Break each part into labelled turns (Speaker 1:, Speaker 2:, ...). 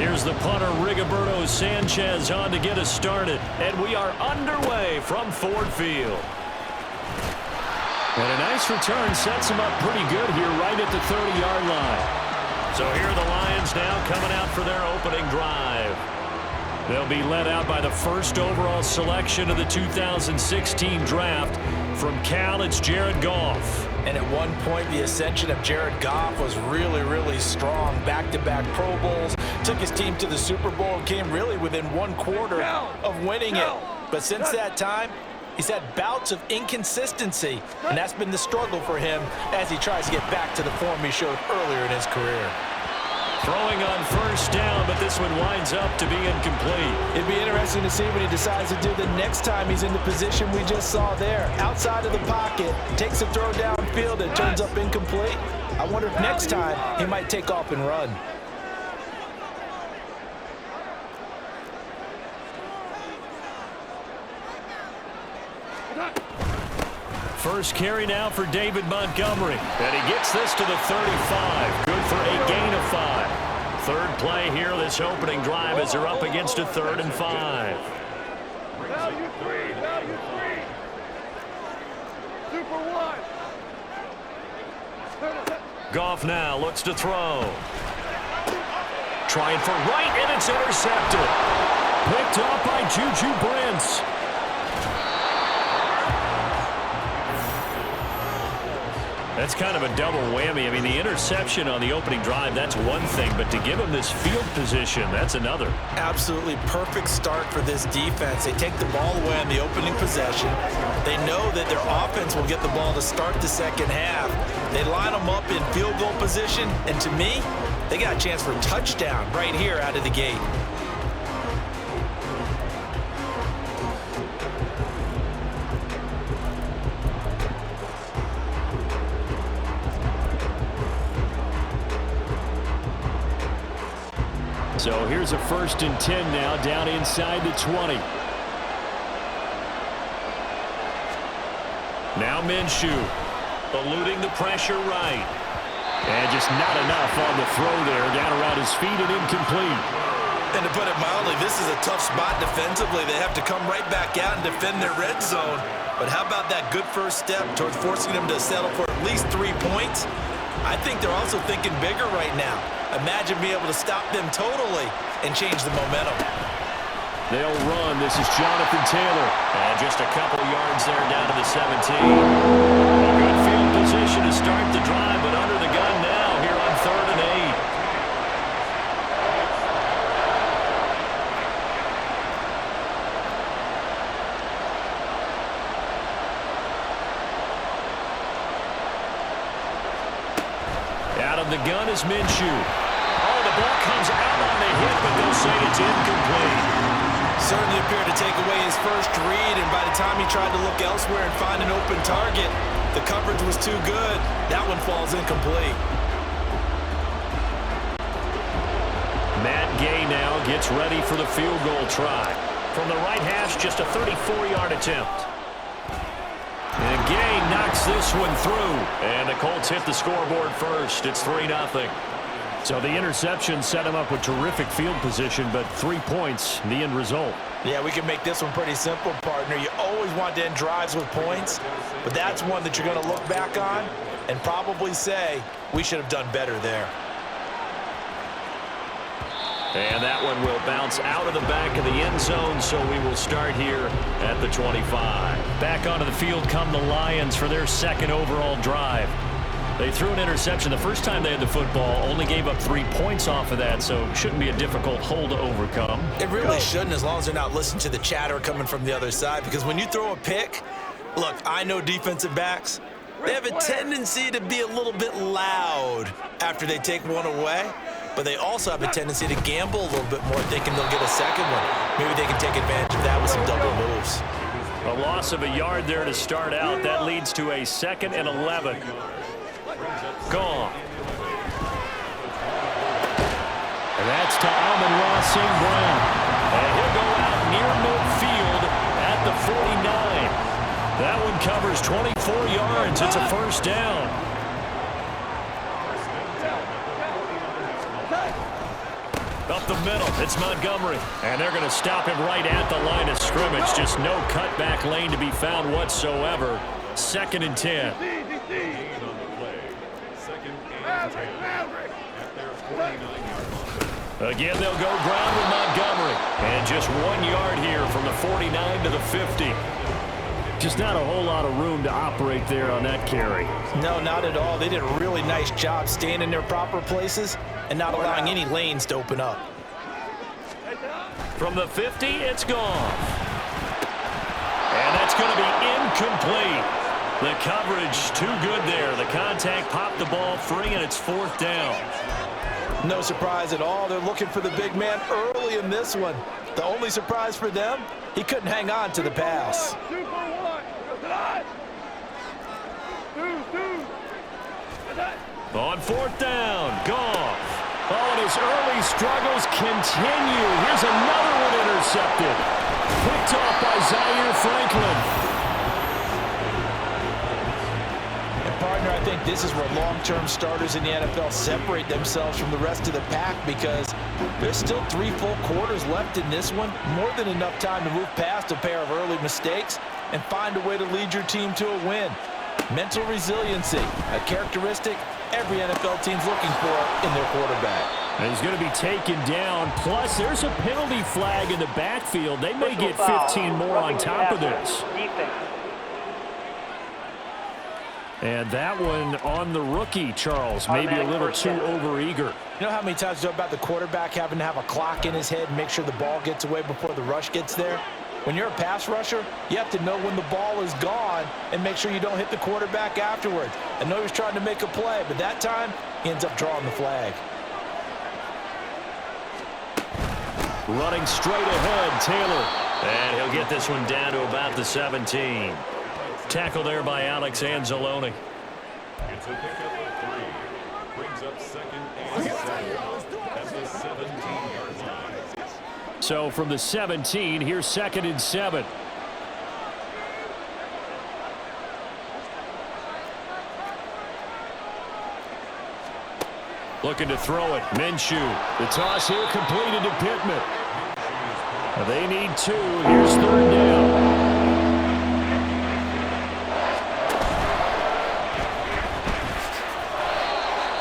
Speaker 1: Here's the punter, Rigoberto Sanchez, on to get us started. And we are underway from Ford Field. And a nice return sets them up pretty good here right at the 30-yard line. So here are the Lions now coming out for their opening drive. They'll be led out by the first overall selection of the 2016 draft. From Cal, it's Jared Goff.
Speaker 2: And at one point, the ascension of Jared Goff was really, really strong. Back-to-back Pro Bowls, took his team to the Super Bowl, and came really within one quarter of winning it. But since that time, he's had bouts of inconsistency, and that's been the struggle for him as he tries to get back to the form he showed earlier in his career.
Speaker 1: Throwing on first down, but this one winds up to be incomplete.
Speaker 2: It'd be interesting to see what he decides to do the next time he's in the position we just saw there. Outside of the pocket, takes a throw downfield and turns up incomplete. I wonder if next time he might take off and run.
Speaker 1: First carry now for David Montgomery. And he gets this to the 35. Good for a gain of 5. Third play here this opening drive as they're up against a 3rd and 5.
Speaker 3: Value 3. Super 1.
Speaker 1: Goff now looks to throw. Trying for right, and it's intercepted. Picked up by Juju Brents. That's kind of a double whammy. I mean, the interception on the opening drive, that's one thing, but to give him this field position, that's another.
Speaker 2: Absolutely perfect start for this defense. They take the ball away on the opening possession. They know that their offense will get the ball to start the second half. They line them up in field goal position, and to me, they got a chance for a touchdown right here out of the gate.
Speaker 1: So here's a 1st and 10 now, down inside the 20. Now Minshew, eluding the pressure right. And just not enough on the throw there, down around his feet and incomplete.
Speaker 2: And to put it mildly, this is a tough spot defensively. They have to come right back out and defend their red zone. But how about that good first step towards forcing them to settle for at least 3 points? I think they're also thinking bigger right now. Imagine being able to stop them totally and change the momentum.
Speaker 1: They'll run. This is Jonathan Taylor. And just a couple yards there down to the 17. A good field position to start the drive, but under the gun now here on 3rd and 8. Out of the gun is Minshew. Oh, the ball comes out on the hit, but they'll say it's incomplete.
Speaker 2: Certainly appeared to take away his first read, and by the time he tried to look elsewhere and find an open target, the coverage was too good. That one falls incomplete.
Speaker 1: Matt Gay now gets ready for the field goal try. From the right hash, just a 34-yard attempt. And Gay knocks this one through. And the Colts hit the scoreboard first. It's 3-0. So the interception set him up with terrific field position, but 3 points, the end result.
Speaker 2: Yeah, we can make this one pretty simple, partner. You always want to end drives with points, but that's one that you're going to look back on and probably say, we should have done better there.
Speaker 1: And that one will bounce out of the back of the end zone, so we will start here at the 25. Back onto the field come the Lions for their 2nd overall drive. They threw an interception the first time they had the football, only gave up 3 points off of that, so it shouldn't be a difficult hole to overcome.
Speaker 2: It really shouldn't, as long as they're not listening to the chatter coming from the other side, because when you throw a pick, look, I know defensive backs, they have a tendency to be a little bit loud after they take one away. But they also have a tendency to gamble a little bit more, thinking they'll get a second one. Maybe they can take advantage of that with some double moves.
Speaker 1: A loss of a yard there to start out. That leads to a 2nd and 11. Gone. And that's to Amon-Ra St. Brown. And he'll go out near midfield at the 49. That one covers 24 yards. It's a 1st down. Up the middle. It's Montgomery. And they're going to stop him right at the line of scrimmage. Just no cutback lane to be found whatsoever. 2nd and 10. Again, they'll go ground with Montgomery. And just 1 yard here from the 49 to the 50. Just not a whole lot of room to operate there on that carry.
Speaker 2: No, not at all. They did a really nice job staying in their proper places and not allowing any lanes to open up.
Speaker 1: From the 50, it's gone. And that's going to be incomplete. The coverage too good there. The contact popped the ball free, and it's 4th down.
Speaker 2: No surprise at all. They're looking for the big man early in this one. The only surprise for them, he couldn't hang on to the pass.
Speaker 1: On 4th down, Goff. Oh, and his early struggles continue. Here's another one intercepted. Picked off by Zaire Franklin.
Speaker 2: And partner, I think this is where long-term starters in the NFL separate themselves from the rest of the pack, because there's still 3 full quarters left in this one. More than enough time to move past a pair of early mistakes and find a way to lead your team to a win. Mental resiliency, a characteristic every NFL team's looking for in their quarterback.
Speaker 1: And he's going to be taken down. Plus, there's a penalty flag in the backfield. They may get 15 more on top of this. And that one on the rookie, Charles. Maybe a little too overeager.
Speaker 2: You know how many times you know about the quarterback having to have a clock in his head and make sure the ball gets away before the rush gets there? When you're a pass rusher, you have to know when the ball is gone and make sure you don't hit the quarterback afterwards. I know he was trying to make a play, but that time he ends up drawing the flag.
Speaker 1: Running straight ahead, Taylor. And he'll get this one down to about the 17. Tackle there by Alex Anzalone.
Speaker 4: It's a pickup of 3. Brings up 2nd and 7 at the 17-yard line.
Speaker 1: So from the 17, here's 2nd and 7. Looking to throw it. Minshew. The toss here completed to Pittman. They need 2. Here's 3rd down.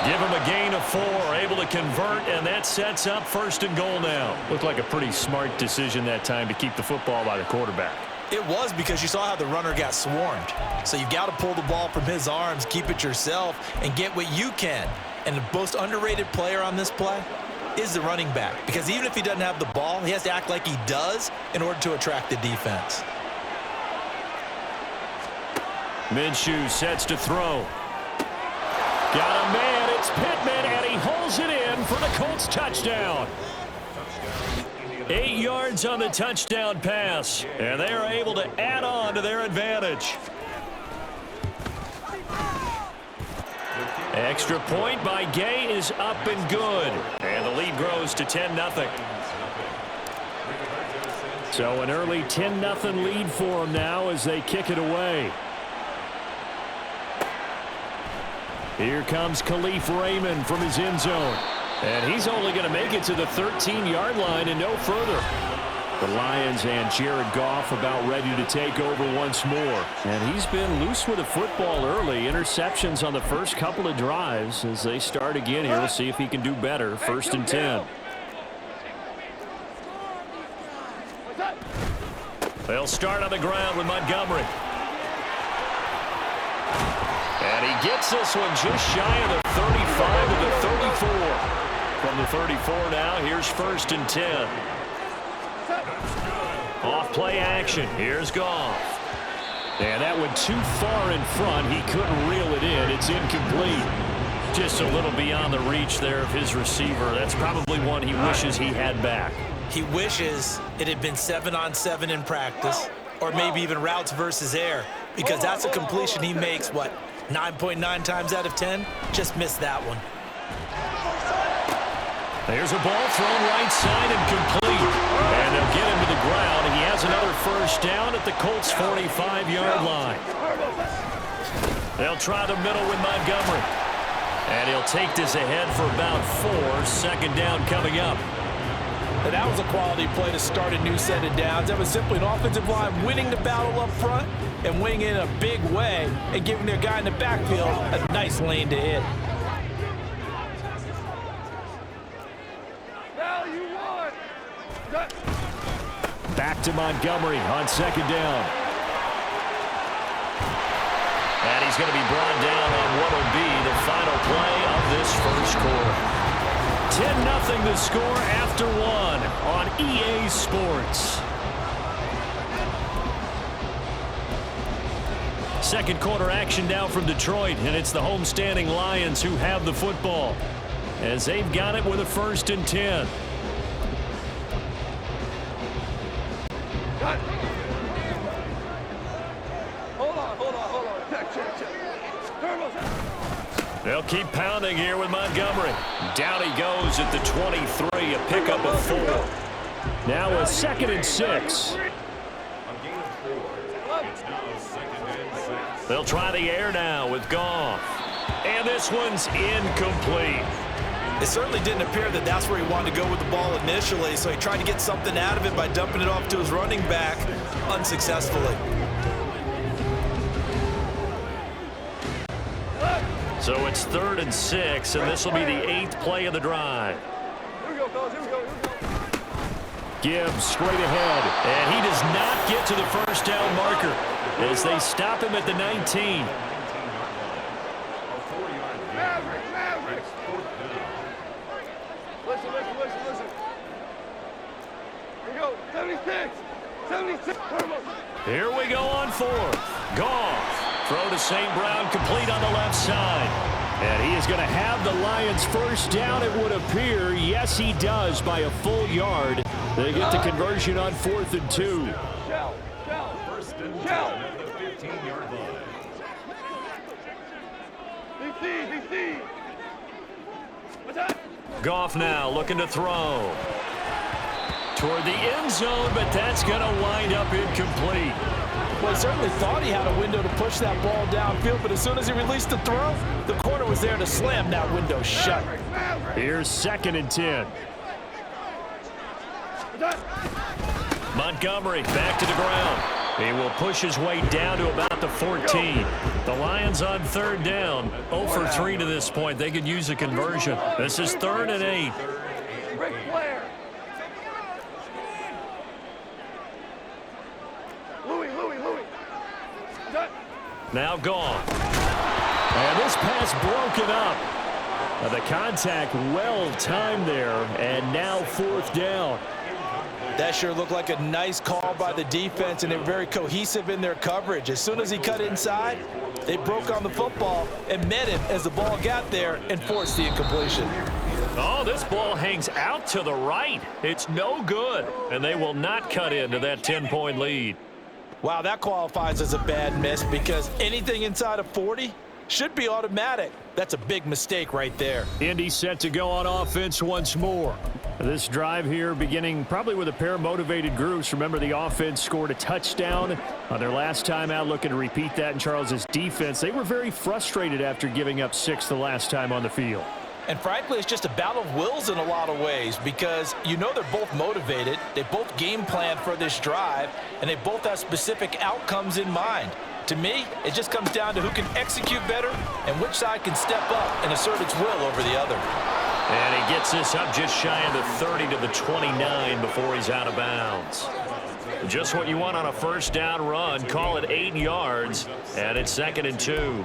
Speaker 1: Give him a gain of 4, able to convert, and that sets up 1st and goal now. Looked like a pretty smart decision that time to keep the football by the quarterback.
Speaker 2: It was, because you saw how the runner got swarmed. So you've got to pull the ball from his arms, keep it yourself, and get what you can. And the most underrated player on this play is the running back, because even if he doesn't have the ball, he has to act like he does in order to attract the defense.
Speaker 1: Minshew sets to throw. Got a man, it's Pittman, and he holds it in for the Colts touchdown. 8 yards on the touchdown pass, and they are able to add on to their advantage. Extra point by Gay is up and good, and the lead grows to 10-0. So an early 10-0 lead for them now as they kick it away. Here comes Khalif Raymond from his end zone. And he's only going to make it to the 13-yard line and no further. The Lions and Jared Goff about ready to take over once more. And he's been loose with the football early. Interceptions on the first couple of drives as they start again here. We'll see if he can do better. 1st and 10. They'll start on the ground with Montgomery. And he gets this one just shy of the 35 to the 34. From the 34 now, here's 1st and 10. Off play action. Here's Goff. And that went too far in front. He couldn't reel it in. It's incomplete. Just a little beyond the reach there of his receiver. That's probably one he wishes he had back.
Speaker 2: He wishes it had been 7-on-7 in practice, or maybe even routes versus air, because that's a completion he makes, 9.9 times out of 10? Just missed that one.
Speaker 1: There's a ball thrown right side and complete. And they'll get him to the ground. He has another 1st down at the Colts' 45-yard line. They'll try the middle with Montgomery. And he'll take this ahead for about 4. 2nd down coming up.
Speaker 2: And that was a quality play to start a new set of downs. That was simply an offensive line winning the battle up front and winning in a big way and giving their guy in the backfield a nice lane to hit.
Speaker 3: Now you won.
Speaker 1: Back to Montgomery on second down. And he's going to be brought down on what will be the final play of this first quarter. 10-0 the score after one on EA Sports. Second quarter action now from Detroit, and it's the homestanding Lions who have the football as they've got it with a 1st and 10.
Speaker 3: Hold on. Check. Turbo's out.
Speaker 1: They'll keep pounding here with Montgomery. Down he goes at the 23, a pickup of 4. Now a 2nd and 6.
Speaker 4: A gain of 4. It's now 2nd and 6.
Speaker 1: They'll try the air now with Goff. And this one's incomplete.
Speaker 2: It certainly didn't appear that that's where he wanted to go with the ball initially, so he tried to get something out of it by dumping it off to his running back unsuccessfully.
Speaker 1: So it's 3rd and 6, and this will be the 8th play of the drive.
Speaker 3: Here we go, fellas. Here we go.
Speaker 1: Gibbs straight ahead, and he does not get to the first down marker as they stop him at the 19.
Speaker 3: Mavericks. Listen. Here we go. 76. Turbo.
Speaker 1: Here we go on 4th. Goff. Throw to St. Brown, complete on the left side. And he is going to have the Lions first down, it would appear. Yes, he does, by a full yard. They get the conversion on 4th and 2.
Speaker 3: Shell.
Speaker 4: 1st and 10 at the 15-yard line.
Speaker 3: DC. What's that?
Speaker 1: Goff now looking to throw. Toward the end zone, but that's going to wind up incomplete.
Speaker 2: Well, he certainly thought he had a window to push that ball downfield, but as soon as he released the throw, the corner was there to slam that window shut.
Speaker 1: Here's 2nd and 10. Montgomery back to the ground. He will push his way down to about the 14. The Lions on 3rd down. 0 for 3 to this point. They could use a conversion. This is 3rd and 8.
Speaker 3: Ric Flair. Louis.
Speaker 1: Now gone. And this pass broken up. The contact well timed there, and now 4th down.
Speaker 2: That sure looked like a nice call by the defense, and they were very cohesive in their coverage. As soon as he cut inside, they broke on the football and met him as the ball got there and forced the incompletion.
Speaker 1: Oh, this ball hangs out to the right. It's no good, and they will not cut into that 10-point lead.
Speaker 2: Wow, that qualifies as a bad miss because anything inside of 40 should be automatic. That's a big mistake right there.
Speaker 1: Indy set to go on offense once more. This drive here beginning probably with a pair of motivated groups. Remember, the offense scored a touchdown on their last time out, looking to repeat that in Charles's defense. They were very frustrated after giving up 6 the last time on the field.
Speaker 2: And frankly, it's just a battle of wills in a lot of ways because you know they're both motivated, they both game plan for this drive, and they both have specific outcomes in mind. To me, it just comes down to who can execute better and which side can step up and assert its will over the other.
Speaker 1: And he gets this up just shy of the 30 to the 29 before he's out of bounds. Just what you want on a first down run. Call it 8 yards, and it's 2nd and 2.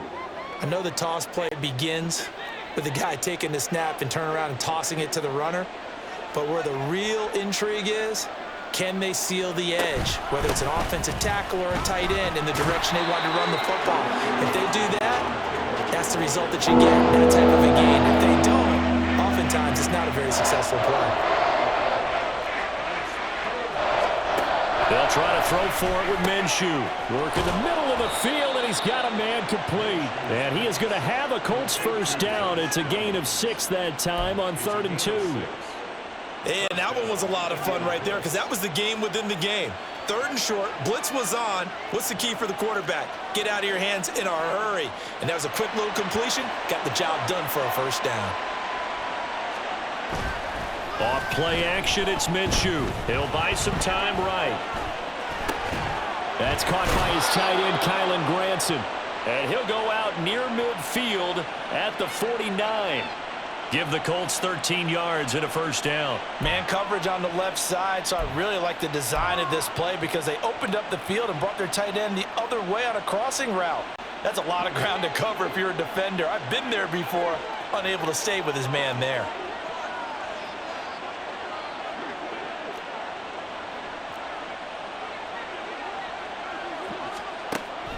Speaker 2: I know the toss play begins with the guy taking the snap and turning around and tossing it to the runner. But where the real intrigue is, can they seal the edge, whether it's an offensive tackle or a tight end in the direction they want to run the football? If they do that, that's the result that you get, that type of a game. If they don't, oftentimes it's not a very successful play.
Speaker 1: They'll try to throw for it with Minshew. Work in the middle of the field, and he's got a man complete. And he is going to have a Colts first down. It's a gain of 6 that time on 3rd and 2.
Speaker 2: And that one was a lot of fun right there because that was the game within the game. 3rd and short, blitz was on. What's the key for the quarterback? Get out of your hands in a hurry. And that was a quick little completion. Got the job done for a first down.
Speaker 1: Off play action, it's Minshew. He'll buy some time right. That's caught by his tight end, Kylen Granson. And he'll go out near midfield at the 49. Give the Colts 13 yards and a first down.
Speaker 2: Man coverage on the left side, so I really like the design of this play because they opened up the field and brought their tight end the other way on a crossing route. That's a lot of ground to cover if you're a defender. I've been there before, unable to stay with his man there.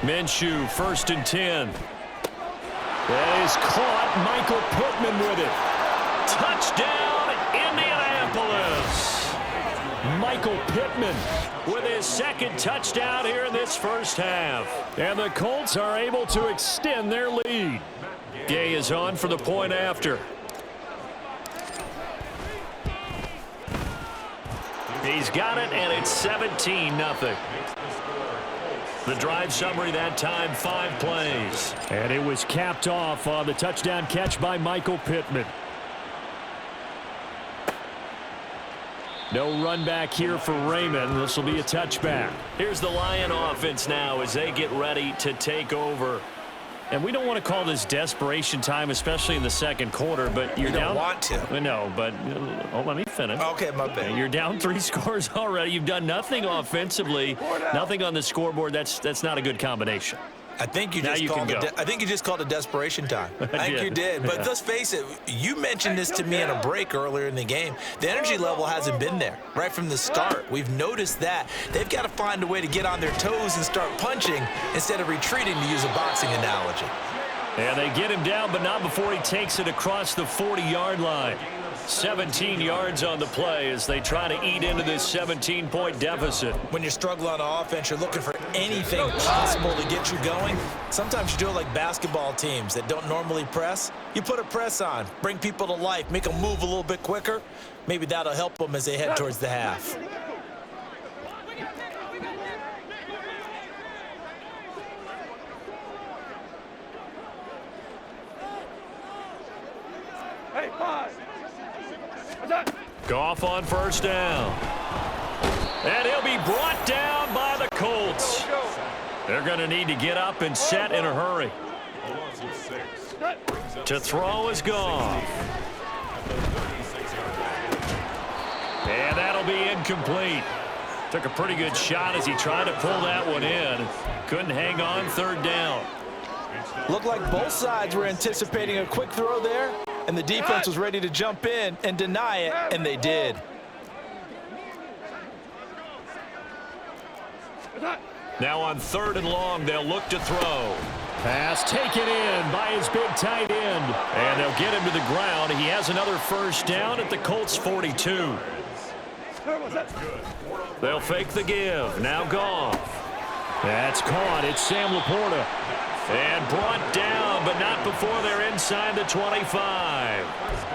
Speaker 1: Minshew, 1st and 10. That is caught. Michael Pittman with it. Touchdown, Indianapolis. Michael Pittman with his 2nd touchdown here in this first half. And the Colts are able to extend their lead. Gay is on for the point after. He's got it, and it's 17-0. The drive summary that time, 5 plays. And it was capped off on the touchdown catch by Michael Pittman. No run back here for Raymond. This will be a touchback. Here's the Lion offense now as they get ready to take over. And we don't want to call this desperation time, especially in the 2nd quarter, but you're down.
Speaker 2: You don't want to.
Speaker 1: No, but let me finish.
Speaker 2: Okay, my bad.
Speaker 1: You're down 3 scores already. You've done nothing offensively, nothing on the scoreboard. That's not a good combination.
Speaker 2: I think you just called it desperation time. I think you did. But let's face it, you mentioned this to me in a break earlier in the game. The energy level hasn't been there right from the start. We've noticed that. They've got to find a way to get on their toes and start punching instead of retreating, to use a boxing analogy.
Speaker 1: And they get him down, but not before he takes it across the 40-yard line. 17 yards on the play as they try to eat into this 17-point deficit.
Speaker 2: When you're struggling on offense, you're looking for anything possible to get you going. Sometimes you do it like basketball teams that don't normally press. You put a press on, bring people to life, make them move a little bit quicker. Maybe that'll help them as they head towards the half.
Speaker 3: Hey, 5.
Speaker 1: Goff on 1st down. And he'll be brought down by the Colts. They're going to need to get up and set in a hurry. To throw is Goff. And that'll be incomplete. Took a pretty good shot as he tried to pull that one in. Couldn't hang on, 3rd down.
Speaker 2: Looked like both sides were anticipating a quick throw there, and the defense was ready to jump in and deny it, and they did.
Speaker 1: Now on 3rd and long, they'll look to throw. Pass taken in by his big tight end. And they'll get him to the ground. He has another 1st down at the Colts 42. They'll fake the give. Now Goff. That's caught. It's Sam Laporta. And brought down, but not before they're inside the 25.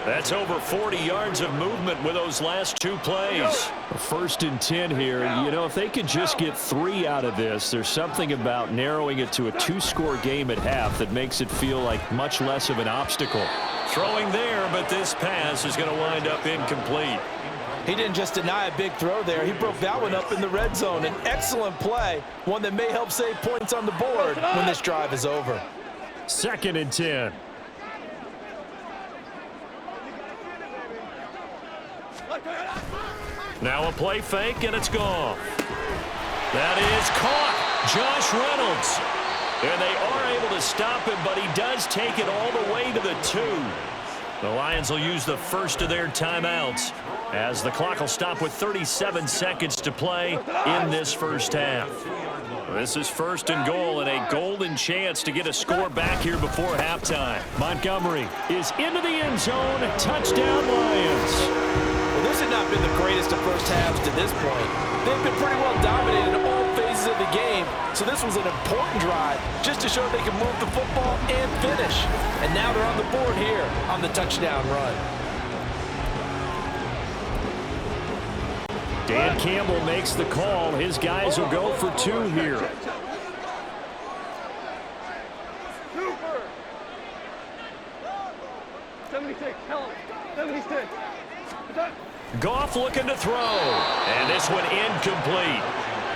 Speaker 1: That's over 40 yards of movement with those last 2 plays. 1st and 10 here. You know, if they could just get 3 out of this, there's something about narrowing it to a 2-score game at half that makes it feel like much less of an obstacle. Throwing there, but this pass is going to wind up incomplete.
Speaker 2: He didn't just deny a big throw there. He broke that one up in the red zone. An excellent play, one that may help save points on the board when this drive is over.
Speaker 1: 2nd and 10. Now a play fake, and it's gone. That is caught. Josh Reynolds. And they are able to stop him, but he does take it all the way to the 2. The Lions will use the first of their timeouts as the clock will stop with 37 seconds to play in this first half. This is 1st and goal and a golden chance to get a score back here before halftime. Montgomery is into the end zone. Touchdown, Lions.
Speaker 2: Well, this has not been the greatest of first halves to this point. They've been pretty well dominated in all phases of the game, so this was an important drive just to show they can move the football and finish. And now they're on the board here on the touchdown run.
Speaker 1: Dan Campbell makes the call. His guys will go for 2 here.
Speaker 3: Super. 76. Tell him. 76.
Speaker 1: Goff looking to throw. And this one incomplete.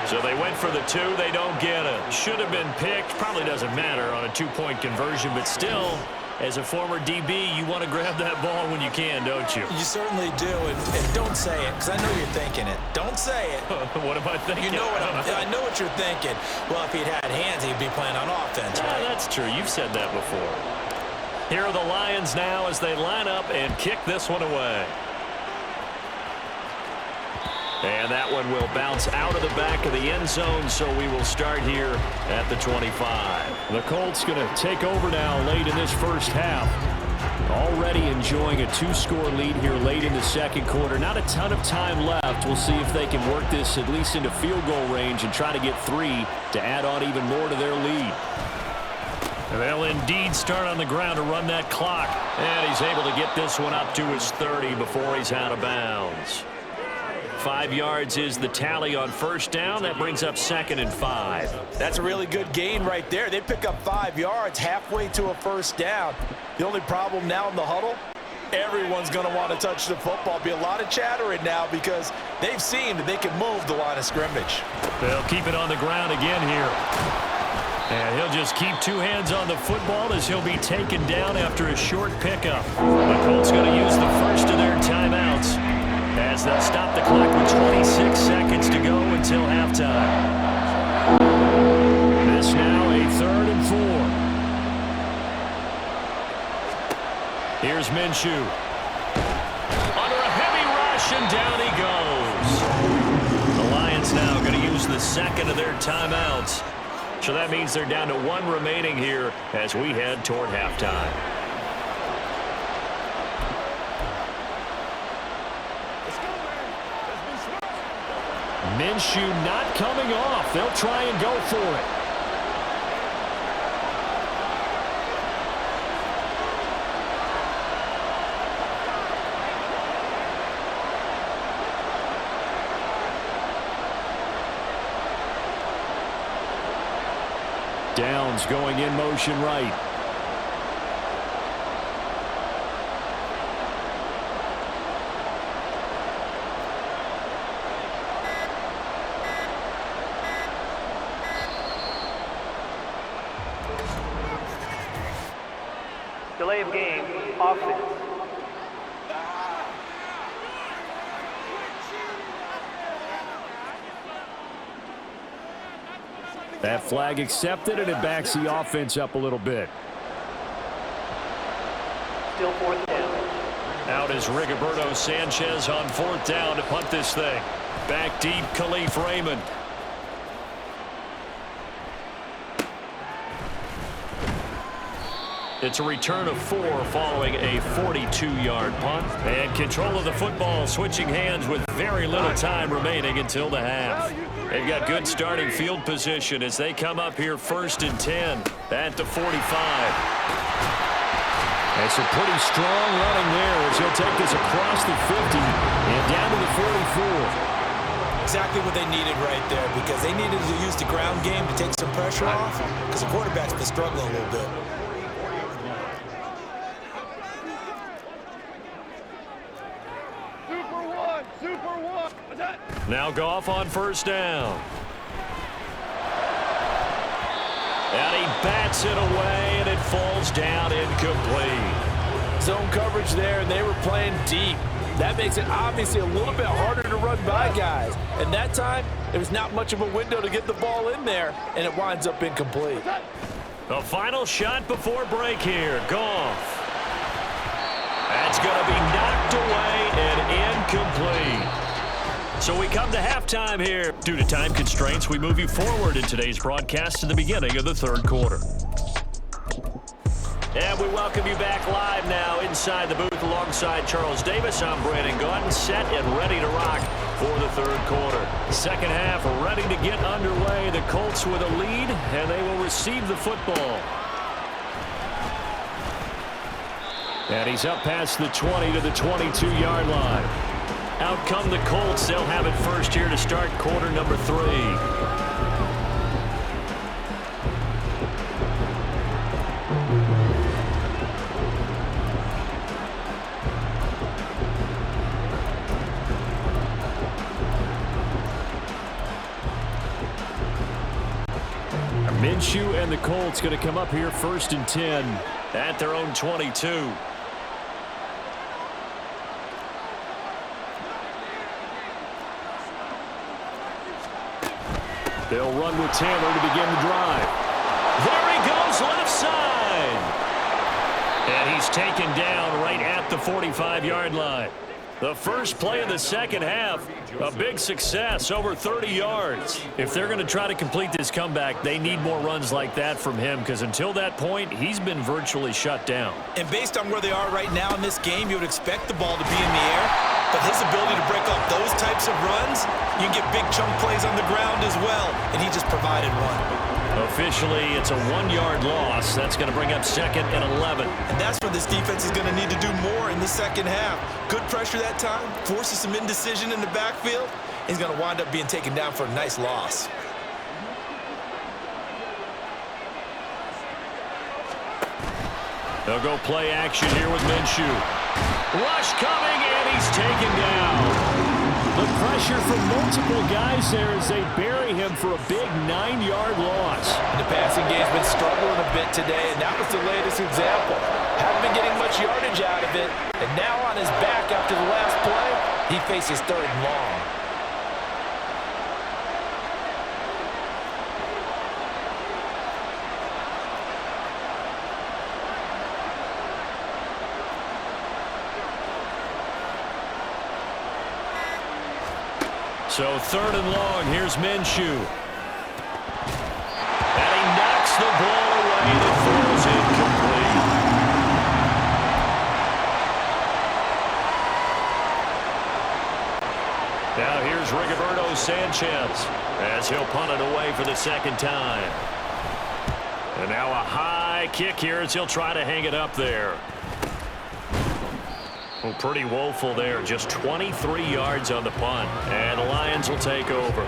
Speaker 1: So they went for the 2. They don't get it. Should have been picked. Probably doesn't matter on a 2-point conversion, but still, as a former DB, you want to grab that ball when you can, don't you?
Speaker 2: You certainly do, and don't say it, because I know you're thinking it. Don't say it.
Speaker 1: What am I thinking?
Speaker 2: You know I know what you're thinking. Well, if he'd had hands, he'd be playing on offense, right?
Speaker 1: That's true. You've said that before. Here are the Lions now as they line up and kick this one away. And that one will bounce out of the back of the end zone, so we will start here at the 25. The Colts going to take over now late in this first half. Already enjoying a 2-score lead here late in the second quarter. Not a ton of time left. We'll see if they can work this at least into field goal range and try to get 3 to add on even more to their lead. They'll indeed start on the ground to run that clock. And he's able to get this one up to his 30 before he's out of bounds. 5 yards is the tally on first down. That brings up 2nd and 5.
Speaker 2: That's a really good gain right there. They pick up 5 yards halfway to a first down. The only problem now in the huddle, everyone's going to want to touch the football. Be a lot of chattering now because they've seen that they can move the line of scrimmage.
Speaker 1: They'll keep it on the ground again here. And he'll just keep 2 hands on the football as he'll be taken down after a short pickup. The Colts going to use the first of their timeouts as they'll stop the clock with 26 seconds to go until halftime. This now a 3rd and 4. Here's Minshew. Under a heavy rush, and down he goes. The Lions now going to use the second of their timeouts. So that means they're down to 1 remaining here as we head toward halftime. Minshew not coming off. They'll try and go for it. Downs going in motion right.
Speaker 5: Delay of game, offense.
Speaker 1: That flag accepted, and it backs the offense up a little bit.
Speaker 5: Still 4th down.
Speaker 1: Out is Rigoberto Sanchez on 4th down to punt this thing. Back deep, Khalif Raymond. It's a return of 4 following a 42-yard punt. And control of the football switching hands with very little time remaining until the half. They've got good starting field position as they come up here 1st and 10 at the 45. That's a pretty strong running there as he'll take this across the 50 and down to the 44.
Speaker 2: Exactly what they needed right there because they needed to use the ground game to take some pressure off because the quarterback's been struggling a little bit.
Speaker 1: Now Goff on 1st down. And he bats it away, and it falls down incomplete.
Speaker 2: Zone coverage there, and they were playing deep. That makes it obviously a little bit harder to run by guys. And that time, there was not much of a window to get the ball in there, and it winds up incomplete.
Speaker 1: The final shot before break here. Goff. That's going to be knocked away and incomplete. So we come to halftime here. Due to time constraints, we move you forward in today's broadcast to the beginning of the 3rd quarter. And we welcome you back live now inside the booth alongside Charles Davis. I'm Brandon Gaudin, set and ready to rock for the 3rd quarter. Second half ready to get underway. The Colts with a lead, and they will receive the football. And he's up past the 20 to the 22-yard line. Out come the Colts. They'll have it first here to start quarter number 3. Minshew and the Colts going to come up here 1st and 10 at their own 22. They'll run with Taylor to begin the drive. There he goes, left side. And he's taken down right at the 45-yard line. The first play of the second half, a big success, over 30 yards. If they're going to try to complete this comeback, they need more runs like that from him, because until that point, he's been virtually shut down.
Speaker 2: And based on where they are right now in this game, you would expect the ball to be in the air. But his ability to break off those types of runs, you can get big chunk plays on the ground as well. And he just provided one.
Speaker 1: Officially, it's a 1-yard loss. That's going to bring up 2nd and 11.
Speaker 2: And that's where this defense is going to need to do more in the second half. Good pressure that time, forces some indecision in the backfield. He's going to wind up being taken down for a nice loss.
Speaker 1: They'll go play action here with Minshew. Rush coming, and he's taken down. The pressure from multiple guys there as they bury him for a big 9-yard loss.
Speaker 2: The passing game's been struggling a bit today, and that was the latest example. Haven't been getting much yardage out of it, and now on his back after the last play, he faces 3rd and long.
Speaker 1: So 3rd and long, here's Minshew. And he knocks the ball away and it throws incomplete. Now here's Rigoberto Sanchez as he'll punt it away for the 2nd time. And now a high kick here as he'll try to hang it up there. Well, pretty woeful there. Just 23 yards on the punt. And the Lions will take over.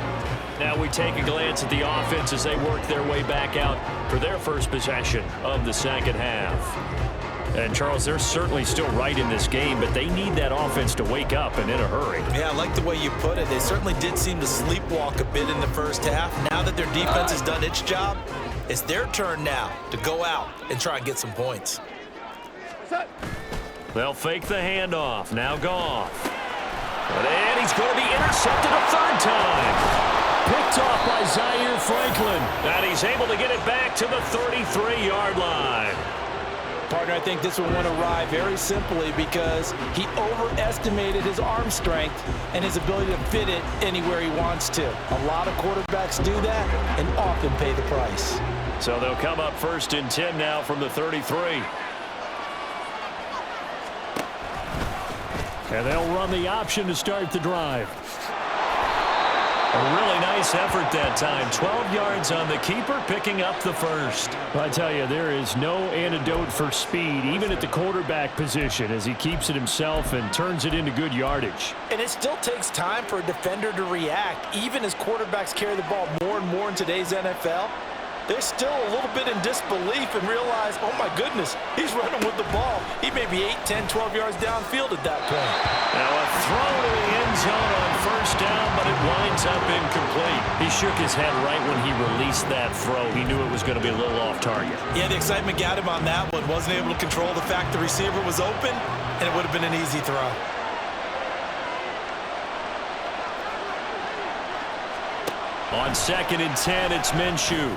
Speaker 1: Now we take a glance at the offense as they work their way back out for their first possession of the second half. And, Charles, they're certainly still right in this game, but they need that offense to wake up and in a hurry.
Speaker 2: Yeah, I like the way you put it. They certainly did seem to sleepwalk a bit in the first half. Now that their defense has done its job, it's their turn now to go out and try and get some points.
Speaker 1: They'll fake the handoff. Now Goff. And he's going to be intercepted a 3rd time. Picked off by Zaire Franklin. And he's able to get it back to the 33-yard line.
Speaker 2: Partner, I think this one went awry very simply because he overestimated his arm strength and his ability to fit it anywhere he wants to. A lot of quarterbacks do that and often pay the price.
Speaker 1: So they'll come up 1st and 10 now from the 33. And they'll run the option to start the drive. A really nice effort that time. 12 yards on the keeper, picking up the first. I tell you, there is no antidote for speed, even at the quarterback position, as he keeps it himself and turns it into good yardage.
Speaker 2: And it still takes time for a defender to react. Even as quarterbacks carry the ball more and more in today's NFL, they're still a little bit in disbelief and realize, oh my goodness, he's running with the ball. He may be 8, 10, 12 yards downfield at that point.
Speaker 1: Now a throw to the end zone on 1st down, but it winds up incomplete. He shook his head right when he released that throw. He knew it was going to be a little off target.
Speaker 2: Yeah, the excitement got him on that one. Wasn't able to control the fact the receiver was open, and it would have been an easy throw.
Speaker 1: On 2nd and 10, it's Minshew.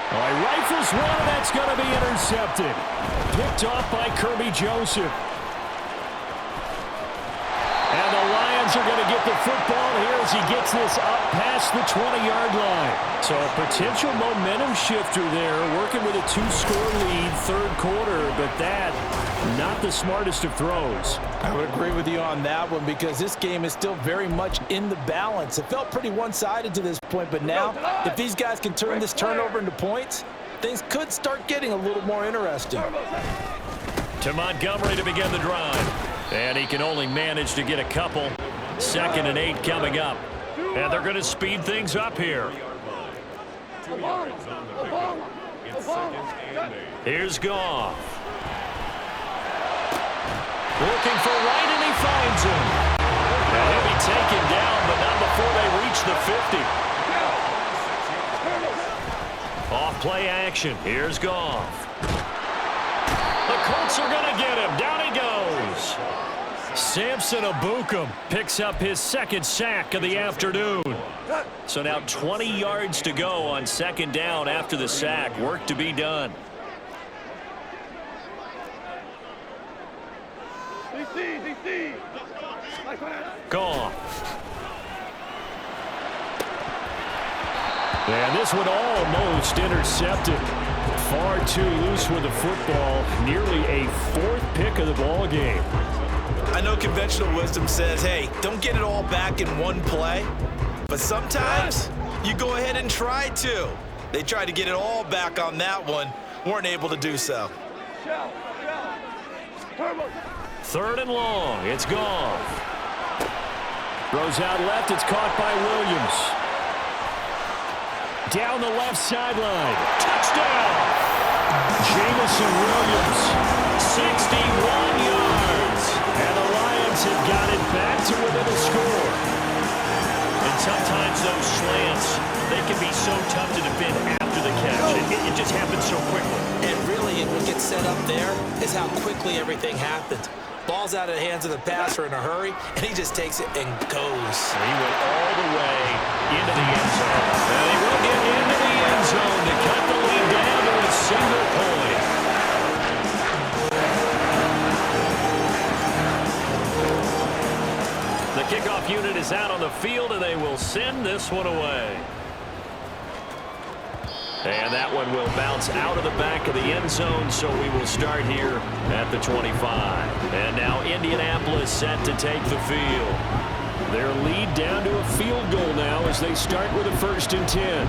Speaker 1: All right, rifles one, that's going to be intercepted. Picked off by Kirby Joseph. And the Lions are going to get the football here as he gets this up past the 20-yard line. So a potential momentum shifter there, working with a 2-score lead, 3rd quarter, but that, not the smartest of throws.
Speaker 2: I would agree with you on that one because this game is still very much in the balance. It felt pretty one-sided to this point, but now if these guys can turn this turnover into points, things could start getting a little more interesting.
Speaker 1: To Montgomery to begin the drive. And he can only manage to get a couple. 2nd and 8 coming up. And they're going to speed things up here. Here's Goff. Looking for Wright, and he finds him. And he'll be taken down, but not before they reach the 50. Off play action. Here's Goff. The Colts are going to get him. Down he goes. Samson Abukum picks up his second sack of the afternoon. So now 20 yards to go on second down after the sack. Work to be done. Goff. And this one almost intercepted. Far too loose with the football. Nearly a fourth pick of the ball game.
Speaker 2: I know conventional wisdom says, hey, don't get it all back in one play. But sometimes you go ahead and try to. They tried to get it all back on that one. Weren't able to do so.
Speaker 1: Third and long. It's Goff. Throws out left. It's caught by Williams. Down the left sideline. Touchdown. Jamison Williams. 61 yards. And the Lions have got it back to within a score. And sometimes those slants, they can be so tough to defend after the catch. It just happens so quickly.
Speaker 2: And really, what gets set up there is how quickly everything happens. Ball's out of the hands of the passer in a hurry, and he just takes it and goes.
Speaker 1: He went all the way into the end zone. And they will get into the end zone to cut the lead down to a single point. The kickoff unit is out on the field, and they will send this one away. And that one will bounce out of the back of the end zone, so we will start here at the 25. And now Indianapolis set to take the field. Their lead down to a field goal now as they start with a 1st and 10.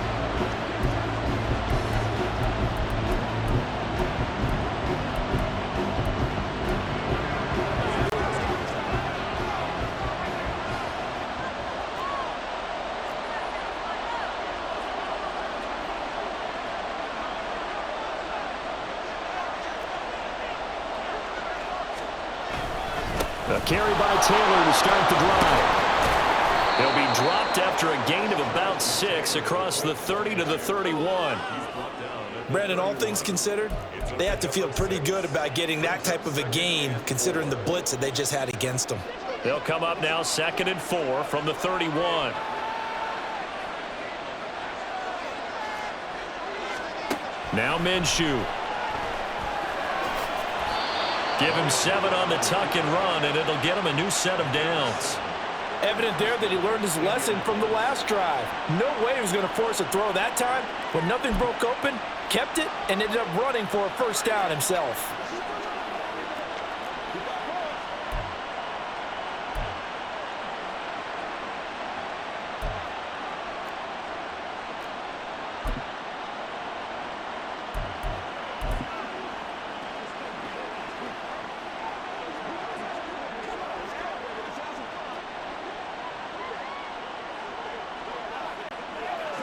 Speaker 1: A carry by Taylor to start the drive. He'll be dropped after a gain of about 6 across the 30 to the 31.
Speaker 2: Brandon, all things considered, they have to feel pretty good about getting that type of a gain considering the blitz that they just had against them.
Speaker 1: They'll come up now 2nd and 4 from the 31. Now Minshew. Give him 7 on the tuck and run, and it'll get him a new set of downs.
Speaker 2: Evident there that he learned his lesson from the last drive. No way he was going to force a throw that time. When nothing broke open, kept it, and ended up running for a 1st down himself.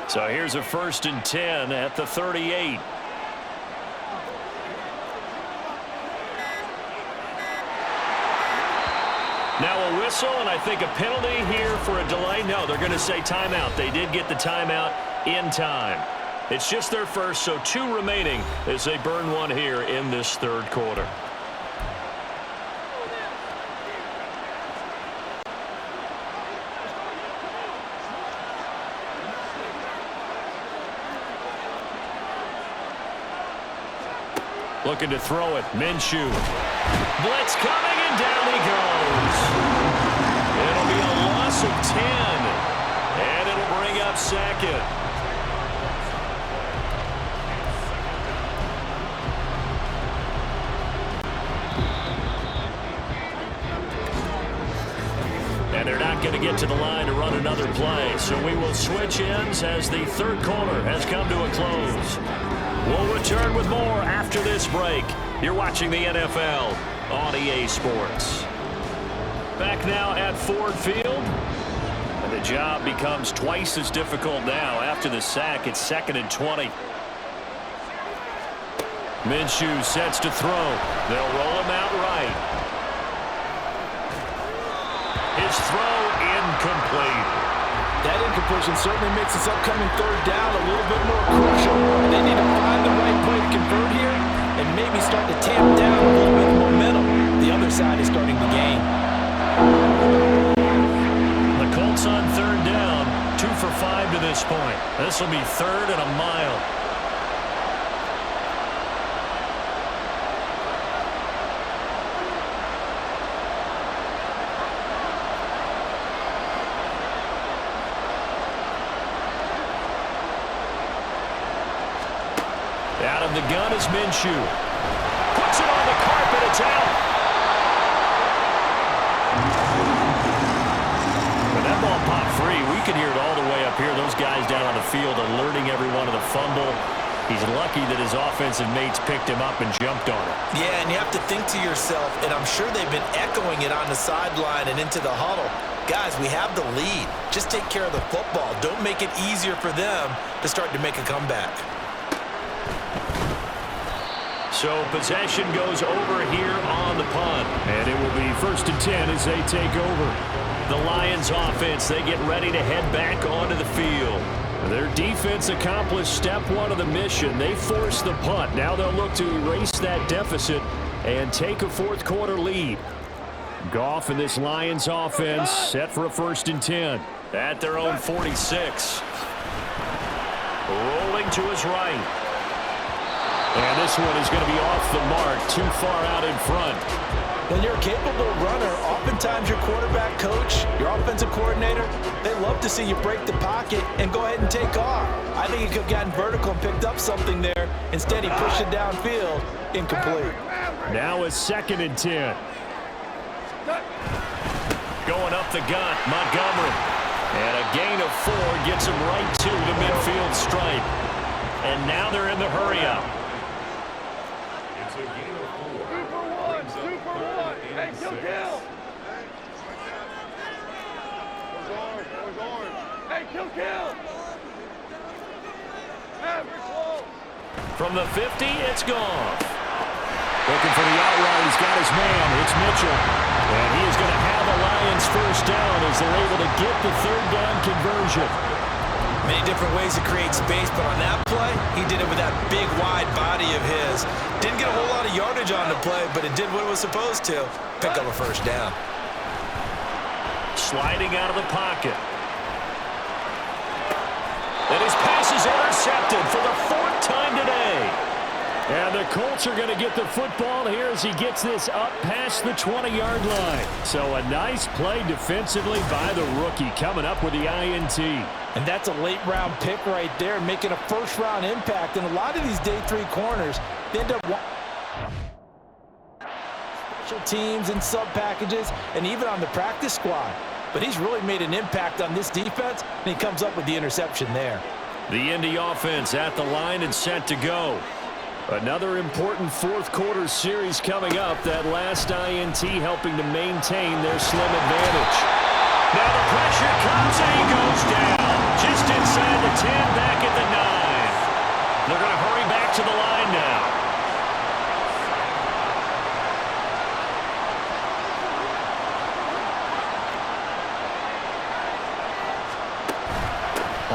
Speaker 1: So here's a 1st and 10 at the 38. Now a whistle, and I think a penalty here for a delay. No, they're going to say timeout. They did get the timeout in time. It's just their first, so 2 remaining as they burn one here in this 3rd quarter. Looking to throw it. Minshew. Blitz coming, and down he goes. It'll be a loss of 10. And it'll bring up 2nd. And they're not going to get to the line to run another play. So we will switch ends as the 3rd quarter has come to a close. We'll return with more after this break. You're watching the NFL on EA Sports. Back now at Ford Field. And the job becomes twice as difficult now after the sack. It's 2nd and 20. Minshew sets to throw. They'll roll him out right. His throw incomplete.
Speaker 2: That incompletion certainly makes this upcoming 3rd down a little bit more crucial. They need to
Speaker 1: 3rd and a mile. Out of the gun is Minshew. Puts it on the carpet. It's out. When that ball popped free, we could hear it all the way up here. Those guys down on the field alerting everyone of the fumble. He's lucky that his offensive mates picked him up and jumped on it.
Speaker 2: Yeah, and you have to think to yourself, and I'm sure they've been echoing it on the sideline and into the huddle. Guys, we have the lead. Just take care of the football. Don't make it easier for them to start to make a comeback.
Speaker 1: So possession goes over here on the punt. And it will be 1st and 10 as they take over. The Lions offense, they get ready to head back onto the field. Their defense accomplished step 1 of the mission. They forced the punt. Now they'll look to erase that deficit and take a 4th quarter lead. Goff and this Lions offense set for a 1st and 10. At their own 46. Rolling to his right. And this one is going to be off the mark, too far out in front.
Speaker 2: When you're a capable runner, oftentimes your quarterback coach, your offensive coordinator, they love to see you break the pocket and go ahead and take off. I think he could have gotten vertical and picked up something there. Instead, he pushed it downfield, incomplete.
Speaker 1: Now it's 2nd and 10. Going up the gut, Montgomery. And a gain of 4 gets him right to the midfield stripe. And now they're in the hurry-up.
Speaker 4: It's a gain of 4.
Speaker 3: Super one. Hey, kill. Hey, kill.
Speaker 1: From the 50, it's gone. Looking for the outright. He's got his man. It's Mitchell. And he is going to have the Lions 1st down as they're able to get the 3rd down conversion.
Speaker 2: Many different ways to create space, but on that play, he did it with that big, wide body of his. Didn't get a whole lot of yardage on the play, but it did what it was supposed to. Pick up a 1st down.
Speaker 1: Sliding out of the pocket. And his pass is intercepted for the 4th time today. And the Colts are going to get the football here as he gets this up past the 20-yard line. So a nice play defensively by the rookie coming up with the INT.
Speaker 2: And that's a late-round pick right there, making a first-round impact. And a lot of these day 3 corners, they end up special teams and sub-packages and even on the practice squad. But he's really made an impact on this defense, and he comes up with the interception there.
Speaker 1: The Indy offense at the line and set to go. Another important 4th quarter series coming up. That last INT helping to maintain their slim advantage. Now the pressure comes and he goes down. Just inside the 10, back at the 9. They're going to hurry back to the line now.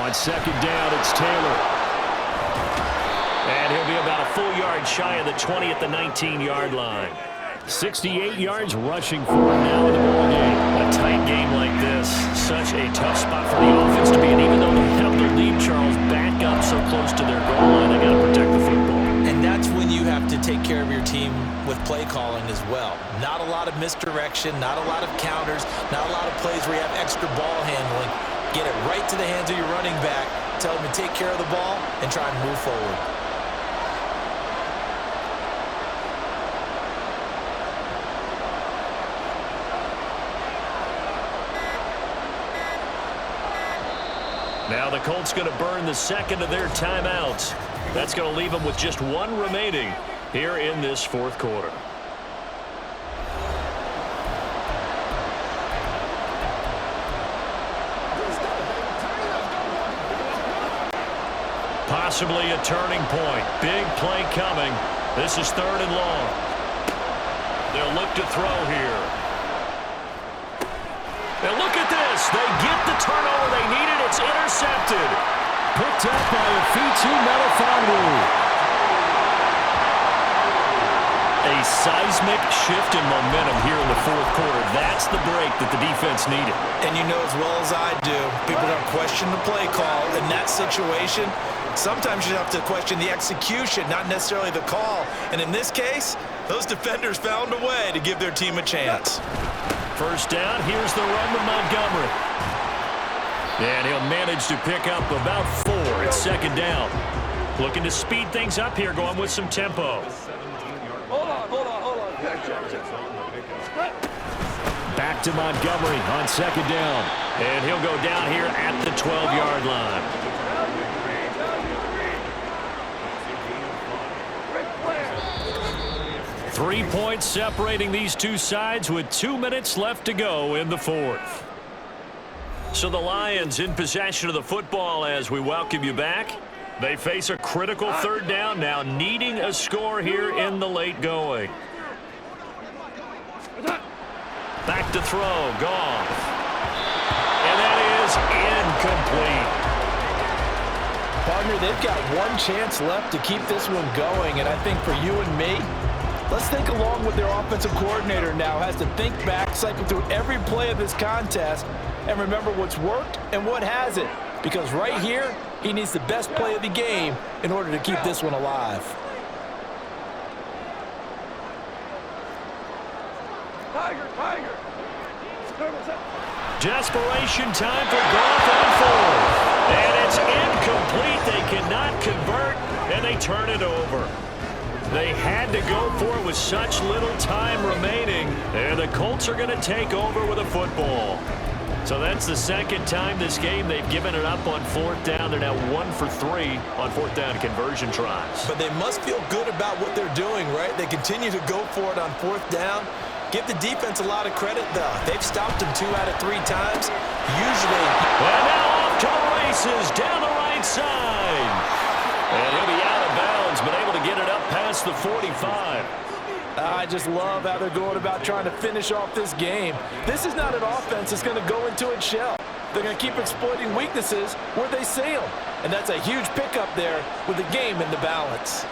Speaker 1: On 2nd down, it's Taylor. And he'll be about a full yard shy of the 20 at the 19-yard line. 68 yards rushing for him now in the ball game. A tight game like this, such a tough spot for the offense to be in. Even though they have the lead, Charles, back up so close to their goal line, they got to protect the football.
Speaker 2: And that's when you have to take care of your team with play calling as well. Not a lot of misdirection, not a lot of counters, not a lot of plays where you have extra ball handling. Get it right to the hands of your running back, tell him to take care of the ball, and try and move forward.
Speaker 1: Now the Colts going to burn the 2nd of their timeouts. That's going to leave them with just 1 remaining here in this 4th quarter. Possibly a turning point. Big play coming. This is 3rd and long. They'll look to throw here. And look at this. They get the turnover they needed. It's intercepted. Picked up by a Fitu Melifonwu. A seismic shift in momentum here in the fourth quarter. That's the break that the defense needed.
Speaker 2: And you know as well as I do, people are going to question the play call. In that situation, sometimes you have to question the execution, not necessarily the call. And in this case, those defenders found a way to give their team a chance.
Speaker 1: First down, here's the run to Montgomery. And he'll manage to pick up about 4 at second down. Looking to speed things up here, going with some tempo.
Speaker 3: Hold on. Check.
Speaker 1: Back to Montgomery on second down. And he'll go down here at the 12-yard line.
Speaker 3: Great plan.
Speaker 1: 3 points separating these two sides with 2 minutes left to go in the fourth. So the Lions in possession of the football as we welcome you back. They face a critical third down now, needing a score here in the late going. Back to throw, Goff. And that is incomplete.
Speaker 2: Partner, they've got one chance left to keep this one going, and I think for you and me, let's think along with their offensive coordinator now has to think back, cycle through every play of this contest, and remember what's worked and what hasn't. Because right here, he needs the best play of the game in order to keep this one alive.
Speaker 3: Tiger.
Speaker 1: Desperation time for Goff on fourth. And it's incomplete. They cannot convert, and they turn it over. They had to go for it with such little time remaining, and the Colts are going to take over with a football. So that's the second time this game they've given it up on fourth down. They're now 1 for 3 on fourth down conversion tries.
Speaker 2: But they must feel good about what they're doing, right? They continue to go for it on fourth down. Give the defense a lot of credit, though. They've stopped him 2 out of 3 times. Usually.
Speaker 1: And now off to the races down the right side. And he'll be out of bounds, but able to get it up past the 45.
Speaker 2: I just love how they're going about trying to finish off this game. This is not an offense that's going to go into its shell. They're going to keep exploiting weaknesses where they see them. And that's a huge pickup there with the game in the balance.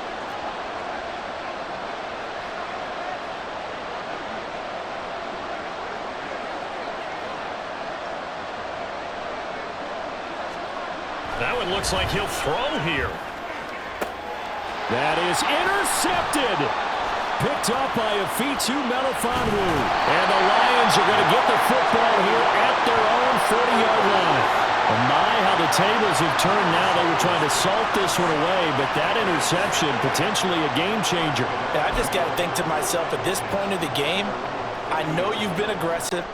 Speaker 1: That one looks like he'll throw here. That is intercepted. Picked up by Afitu Melifonwu. And the Lions are going to get the football here at their own 40-yard line. And my, how the tables have turned now. They were trying to salt this one away, but that interception, potentially a game changer.
Speaker 2: And I just got to think to myself, at this point of the game, I know you've been aggressive.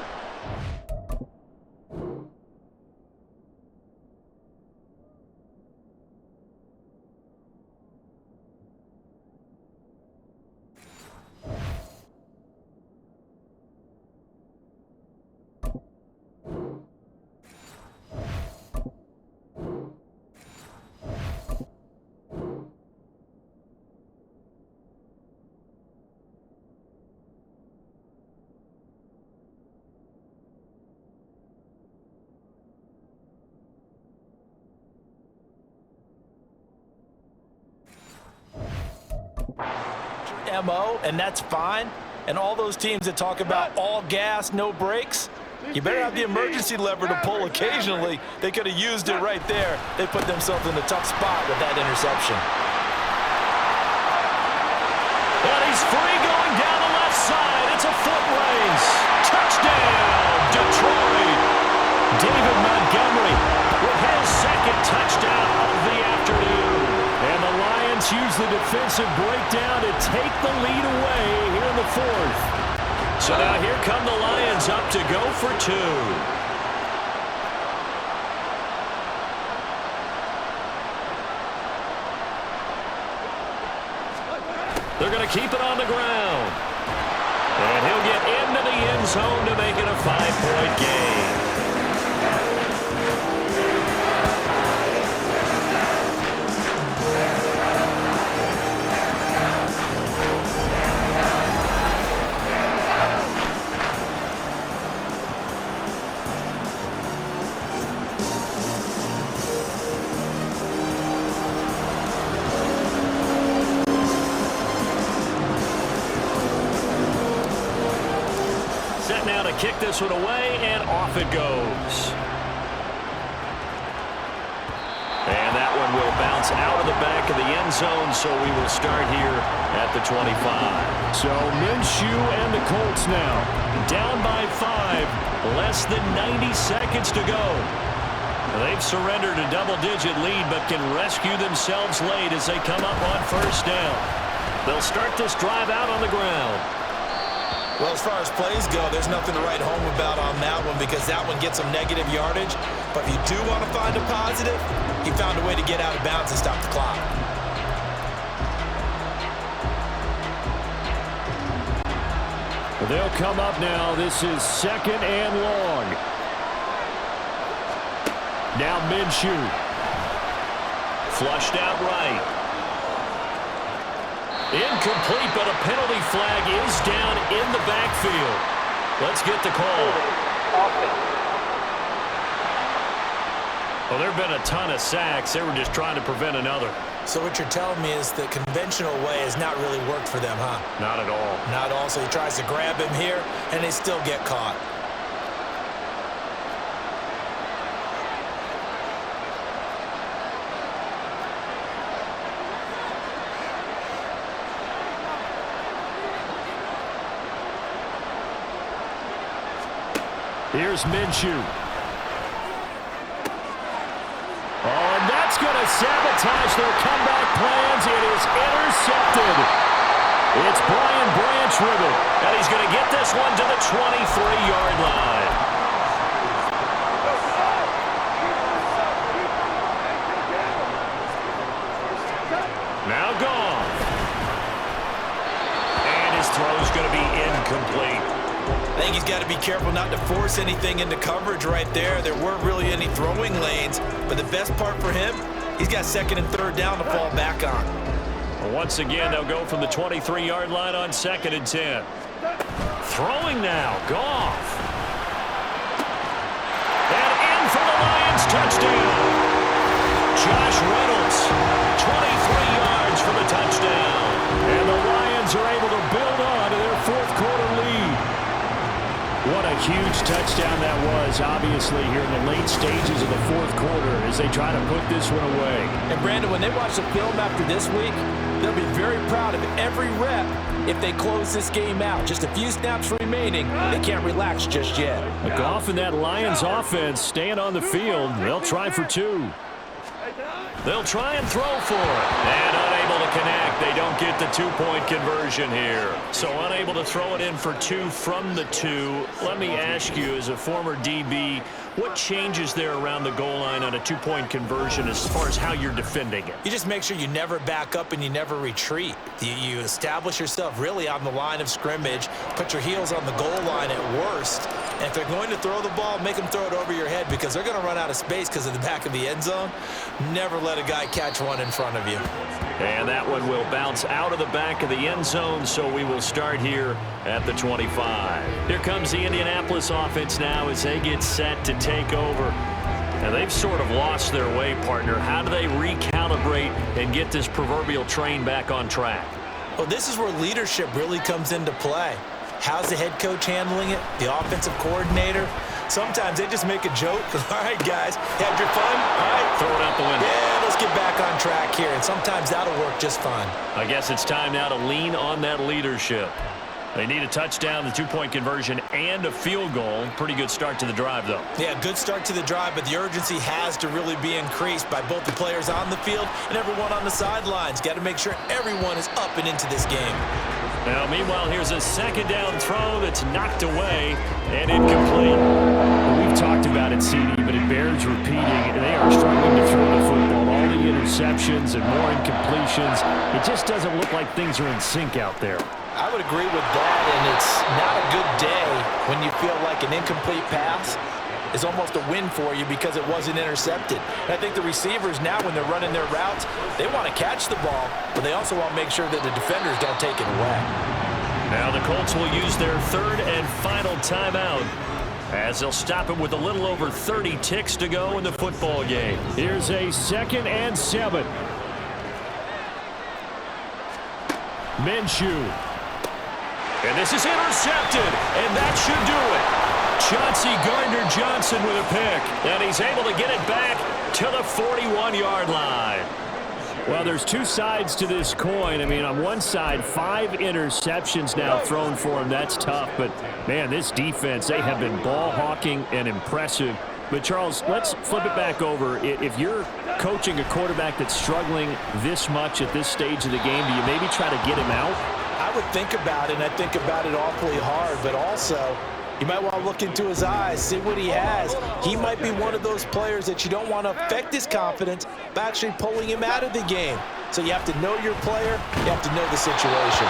Speaker 2: MO, and that's fine. And all those teams that talk about all gas, no brakes, you better have the emergency lever to pull occasionally. They could have used it right there. They put themselves in a tough spot with that interception.
Speaker 1: And he's free going down the left side. It's a foot race. Touchdown, Detroit. David Montgomery with his second touchdown of the afternoon. And the Lions use the defensive breakdown to take the lead away here in the fourth. So now here come the Lions up to go for 2. They're going to keep it on the ground. And he'll get into the end zone to make it a 5-point game. to kick this one away, and off it goes. And that one will bounce out of the back of the end zone, so we will start here at the 25.
Speaker 6: So Minshew and the Colts now
Speaker 1: Down by 5, less than 90 seconds to go. They've surrendered a double-digit lead, but can rescue themselves late as they come up on first down. They'll start this drive out on the ground.
Speaker 2: Well, as far as plays go, there's nothing to write home about on that one because that one gets some negative yardage. But if you do want to find a positive, he found a way to get out of bounds and stop the clock.
Speaker 6: They'll come up now. This is 2nd and long. Now Minshew.
Speaker 1: Flushed out right. Incomplete, but a penalty flag is down in the backfield. Let's get the call.
Speaker 5: Offense.
Speaker 1: Well, there have been a ton of sacks. They were just trying to prevent another.
Speaker 2: So what you're telling me is the conventional way has not really worked for them, huh?
Speaker 1: Not at all.
Speaker 2: Not at all. So he tries to grab him here, and they still get caught.
Speaker 6: Here's Minshew. Oh, and that's going to sabotage their comeback plans. It is intercepted. It's Brian Branch with it.
Speaker 1: And he's going to get this one to the 23-yard line. Now gone. And his throw's going to be incomplete.
Speaker 2: I think he's got to be careful not to force anything into coverage right there. There weren't really any throwing lanes, but the best part for him, he's got 2nd and 3rd down to fall back on.
Speaker 1: Well, once again, they'll go from the 23-yard line on 2nd and 10. Throwing now, Goff. And in for the Lions, touchdown. Josh Reynolds, 23 yards for the touchdown.
Speaker 6: And the Lions are able to build on to their 4th quarter lead. What a huge touchdown that was, obviously, here in the late stages of the 4th quarter as they try to put this one away.
Speaker 2: And, Brandon, when they watch the film after this week, they'll be very proud of every rep if they close this game out. Just a few snaps remaining. They can't relax just yet.
Speaker 6: Goff and that Lions offense staying on the field. They'll try for 2.
Speaker 1: They'll try and throw for it. And unable to connect. They don't get the 2-point conversion here. So unable to throw it in for 2 from the 2. Let me ask you, as a former DB, what changes there around the goal line on a 2-point conversion as far as how you're defending it?
Speaker 2: You just make sure you never back up and you never retreat. You establish yourself really on the line of scrimmage, put your heels on the goal line at worst, and if they're going to throw the ball, make them throw it over your head because they're going to run out of space because of the back of the end zone. Never let a guy catch one in front of you.
Speaker 1: And that one will bounce out of the back of the end zone, so we will start here at the 25. Here comes the Indianapolis offense now as they get set to take over. And they've sort of lost their way, partner. How do they recalibrate and get this proverbial train back on track?
Speaker 2: Well, this is where leadership really comes into play. How's the head coach handling it? The offensive coordinator? Sometimes they just make a joke. All right, guys, had your fun? All right.
Speaker 1: Throw it out the window.
Speaker 2: Yeah, let's get back on track here. And sometimes that'll work just fine.
Speaker 1: I guess it's time now to lean on that leadership. They need a touchdown, the 2-point conversion, and a field goal. Pretty good start to the drive, though.
Speaker 2: Yeah, good start to the drive, but the urgency has to really be increased by both the players on the field and everyone on the sidelines. Got to make sure everyone is up and into this game.
Speaker 1: Now, meanwhile, here's a 2nd down throw that's knocked away and incomplete.
Speaker 6: We've talked about it, CD, but it bears repeating. They are struggling to throw the football. All the interceptions and more incompletions. It just doesn't look like things are in sync out there.
Speaker 2: I would agree with that, and it's not a good day when you feel like an incomplete pass is almost a win for you because it wasn't intercepted. And I think the receivers now, when they're running their routes, they want to catch the ball, but they also want to make sure that the defenders don't take it away.
Speaker 1: Now the Colts will use their 3rd and final timeout as they'll stop it with a little over 30 ticks to go in the football game.
Speaker 6: Here's a 2nd and 7. Minshew.
Speaker 1: And this is intercepted, and that should do it. Chauncey Gardner-Johnson with a pick. And he's able to get it back to the 41-yard line.
Speaker 6: Well, there's two sides to this coin. I mean, on one side, 5 interceptions now thrown for him. That's tough. But, man, this defense, they have been ball hawking and impressive. But, Charles, let's flip it back over. If you're coaching a quarterback that's struggling this much at this stage of the game, do you maybe try to get him out?
Speaker 2: I would think about it, and I think about it awfully hard. But also, you might want to look into his eyes, see what he has. He might be one of those players that you don't want to affect his confidence by actually pulling him out of the game. So you have to know your player. You have to know the situation.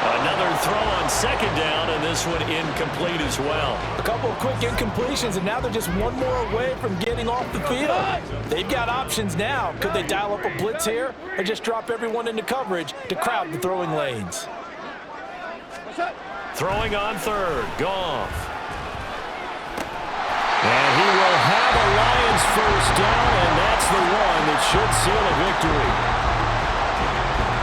Speaker 1: Another throw on second down, and this one incomplete as well.
Speaker 2: A couple of quick incompletions, and now they're just one more away from getting off the field. They've got options now. Could they dial up a blitz here or just drop everyone into coverage to crowd the throwing lanes?
Speaker 1: Throwing on third, Goff. And he will have a Lions first down, and that's the one that should seal a victory.